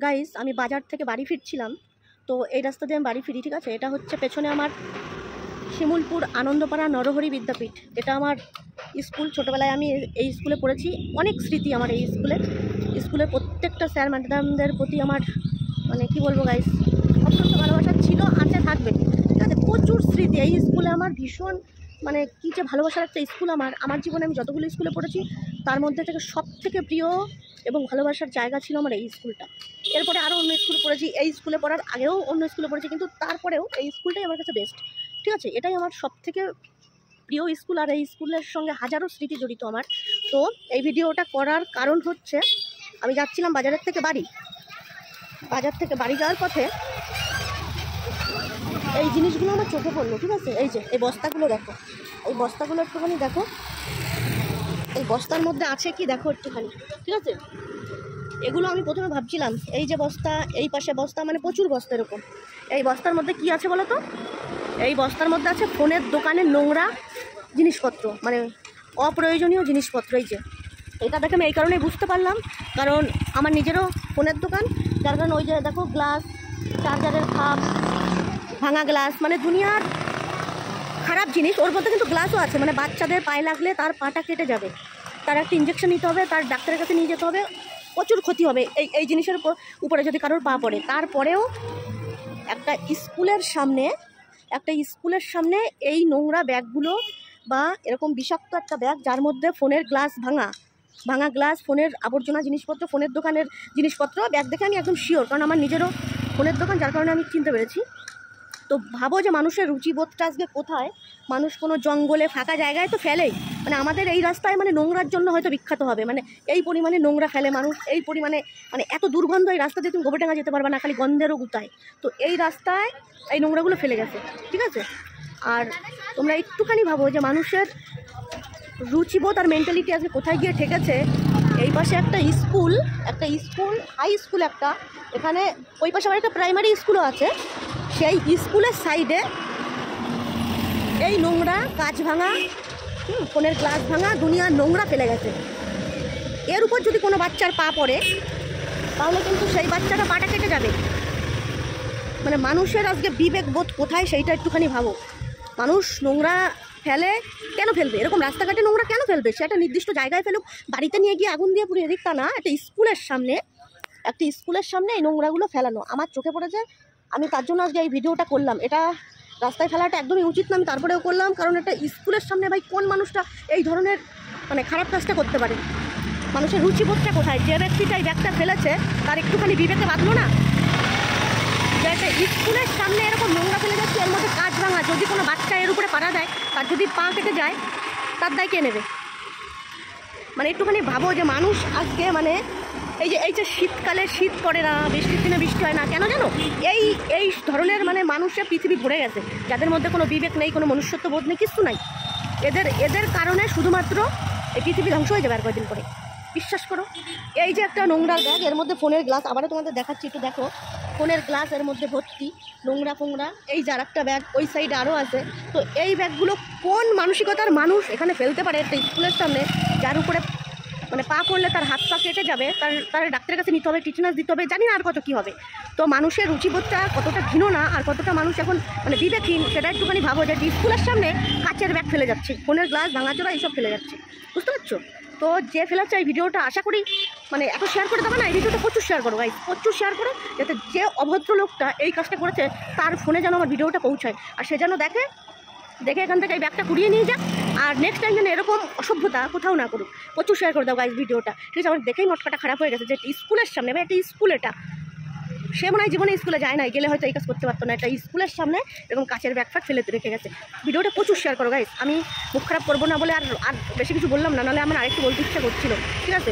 Guys আমি বাজার থেকে বাড়ি ফিরছিলাম, তো এই রাস্তা দিয়ে আমি বাড়ি ফিরি, ঠিক আছে। এটা হচ্ছে পেছনে আমার শিমুলপুর আনন্দপাড়া নরহরি বিদ্যাপীঠ, এটা আমার স্কুল। ছোটোবেলায় আমি এই স্কুলে পড়েছি, অনেক স্মৃতি আমার এই স্কুলের প্রত্যেকটা স্যার ম্যাডামদের প্রতি আমার মানে কি বলবো গাইস, অত্যন্ত ভালোবাসা ছিল, আছে, থাকবে, ঠিক আছে। প্রচুর স্মৃতি এই স্কুলে আমার, ভীষণ মানে কী যে ভালোবাসার একটা স্কুল আমার জীবনে আমি যতগুলো স্কুলে পড়েছি তার মধ্যে থেকে সব থেকে প্রিয় এবং ভালোবাসার জায়গা ছিল আমার এই স্কুলটা। এরপরে আরও অন্য স্কুলে পড়েছি, এই স্কুলে পড়ার আগেও অন্য স্কুলে পড়েছি, কিন্তু তারপরেও এই স্কুলটাই আমার কাছে বেস্ট, ঠিক আছে। এটাই আমার সব থেকে প্রিয় স্কুল, আর এই স্কুলের সঙ্গে হাজারো স্মৃতি জড়িত আমার। তো এই ভিডিওটা করার কারণ হচ্ছে আমি যাচ্ছিলাম বাজার থেকে বাড়ি যাওয়ার পথে এই জিনিসগুলো আমার চোখে পড়লো, ঠিক আছে। এই যে এই বস্তাগুলো দেখো, এই বস্তাগুলো একটুখানি দেখো, এই বস্তার মধ্যে আছে কি দেখো একটুখানি, ঠিক আছে। এগুলো আমি প্রথমে ভাবছিলাম এই যে বস্তা, এই পাশে বস্তা, মানে প্রচুর বস্তা এরকম। এই বস্তার মধ্যে কি আছে বলো তো? এই বস্তার মধ্যে আছে ফোনের দোকানের নোংরা জিনিসপত্র, মানে অপ্রয়োজনীয় জিনিসপত্র। এই যে এটা দেখে আমি এই কারণেই বুঝতে পারলাম, কারণ আমার নিজেরও ফোনের দোকান, যার কারণে ওই যে দেখো গ্লাস, চার্জারের খাপ, ভাঙা গ্লাস, মানে দুনিয়ার খারাপ জিনিস। ওর মধ্যে কিন্তু গ্লাসও আছে, মানে বাচ্চাদের পায়ে লাগলে তার পাটা কেটে যাবে, তার একটা ইঞ্জেকশন নিতে হবে, তার ডাক্তারের কাছে নিয়ে যেতে হবে, প্রচুর ক্ষতি হবে এই জিনিসের উপরে যদি কারোর পা পড়ে। তারপরেও একটা স্কুলের সামনে এই নোংরা ব্যাগগুলো, বা এরকম বিষাক্ত একটা ব্যাগ যার মধ্যে ফোনের গ্লাস, ভাঙা গ্লাস, ফোনের আবর্জনা জিনিসপত্র, ফোনের দোকানের জিনিসপত্র, ব্যাগ দেখে আমি একদম শিওর, কারণ আমার নিজেরও ফোনের দোকান, যার কারণে আমি চিনতে পেরেছি। তো ভাবো যে মানুষের রুচিবোধটা আজকে কোথায়, মানুষ কোনো জঙ্গলে ফাঁকা জায়গায় তো ফেলেই, মানে আমাদের এই রাস্তায় মানে নোংরার জন্য হয়তো বিখ্যাত হবে, মানে এই পরিমাণে নোংরা ফেলে মানুষ, এই পরিমাণে মানে এত দুর্গন্ধ, এই রাস্তা দিয়ে তুমি গোবরডাঙ্গা যেতে পারবে না, খালি গন্ধেরও গুতায়। তো এই রাস্তায় এই নোংরাগুলো ফেলে গেছে, ঠিক আছে। আর তোমরা একটুখানি ভাবো যে মানুষের রুচিবোধ আর মেন্টালিটি আজকে কোথায় গিয়ে ঠেকেছে। এই পাশে একটা স্কুল, হাই স্কুল একটা, এখানে ওই পাশে আবার একটা প্রাইমারি স্কুলও আছে, সেই স্কুলের সাইডে এই নোংরা, কাঁচ ভাঙা, ফোনের গ্লাস ভাঙা, দুনিয়ার নোংরা ফেলে গেছে। এর উপর যদি কোনো বাচ্চার পা পড়ে তাহলে কিন্তু সেই বাচ্চাটা পাটা কেটে যাবে। মানে মানুষের আজকে বিবেক বোধ কোথায় সেইটা একটুখানি ভাবো। মানুষ নোংরা ফেলে কেন ফেলবে, এরকম রাস্তাঘাটে নোংরা কেন ফেলবে? সে একটা নির্দিষ্ট জায়গায় ফেলুক, বাড়িতে নিয়ে গিয়ে আগুন দিয়ে পুড়িয়ে দিক, তা না, একটা স্কুলের সামনে এই নোংরাগুলো ফেলানো আমার চোখে পড়েছে। আমি তার জন্য আজকে এই ভিডিওটা করলাম। এটা রাস্তায় ফেলাটা একদমই উচিত না, আমি তারপরেও করলাম, কারণ একটা স্কুলের সামনে ভাই কোন মানুষটা এই ধরনের মানে খারাপ কাজটা করতে পারে? মানুষের রুচিবোধটা কোথায়? যে ব্যক্তিটা এই ব্যাগটা ফেলেছে তার একটুখানি বিবেকে বাঁধলো না যে একটা স্কুলের সামনে এরকম নোংরা ফেলে যাচ্ছে, এর মধ্যে কাঁচ ভাঙা, যদি কোনো বাচ্চা এর উপরে পাড়া দেয়, তার যদি পা কেটে যায়, তার দায় কে নেবে? মানে একটুখানি ভাবো যে মানুষ আজকে মানে এই যে শীতকালে শীত পড়ে না, বৃষ্টির দিনে বৃষ্টি হয় না, কেন জানো? এই ধরনের মানে মানুষের পৃথিবী ভরে গেছে, যাদের মধ্যে কোনো বিবেক নেই, কোনো মনুষ্যত্ব বোধ নেই, কিছু নাই। এদের কারণে শুধুমাত্র এই পৃথিবী ধ্বংস হয়ে যাবে আর কয়েকদিন পরে, বিশ্বাস করো। এই যে একটা নোংরা ব্যাগ, এর মধ্যে ফোনের গ্লাস, আবারও তোমাদের দেখাচ্ছি, একটু দেখো, ফোনের গ্লাস এর মধ্যে ভর্তি নোংরা ফোংরা। এই যে আর একটা ব্যাগ ওই সাইডে আরও আছে। তো এই ব্যাগগুলো কোন মানসিকতার মানুষ এখানে ফেলতে পারে একটা স্কুলের সামনে, যার উপরে মানে পা পড়লে তার হাত পা কেটে যাবে, তার ডাক্তারের কাছে নিতে হবে, টিটেনাস দিতে হবে, জানি না আর কত কী হবে। তো মানুষের রুচিবোধটা কতটা ঘৃণা আর কতটা মানুষ এখন মানে বিবেকহীন, সেটা একটুখানি ভাবো যে স্কুলের সামনে কাচের ব্যাগ ফেলে যাচ্ছে, ফোনের গ্লাস, ভাঙাচোরা এইসব ফেলে যাচ্ছে, বুঝতে পারছো? তো যে ফেলাচ্ছে এই ভিডিওটা আশা করি মানে এত শেয়ার করে দেবে না, এই ভিডিওটা প্রচুর শেয়ার করো ভাই, প্রচুর শেয়ার করো, যাতে যে অভদ্র লোকটা এই কাজটা করেছে তার ফোনে যেন আমার ভিডিওটা পৌঁছায়, আর সে যেন দেখে এখান থেকে এই ব্যাগটা কুড়িয়ে নিয়ে যাক, আর নেক্সট টাইম যেন এরকম অসভ্যতা কোথাও না করুক। প্রচুর শেয়ার করে দাও গাইজ ভিডিওটা, ঠিক আছে। আমার দেখেই মটকাটা খারাপ হয়ে গেছে যে স্কুলের সামনে, ভাই একটা স্কুল, এটা সে মনে হয় জীবনে স্কুলে যায় না, গেলে হয়তো এই কাজ করতে পারতো না। একটা স্কুলের সামনে এরকম কাচের ব্যাগ ফ্যাগ ফেলে রেখে গেছে। ভিডিওটা প্রচুর শেয়ার করো গাইজ। আমি মুখ খারাপ করবো না বলে আর বেশি কিছু বললাম না, নাহলে আমার আরেকটু বলতে ইচ্ছা করছিল, ঠিক আছে।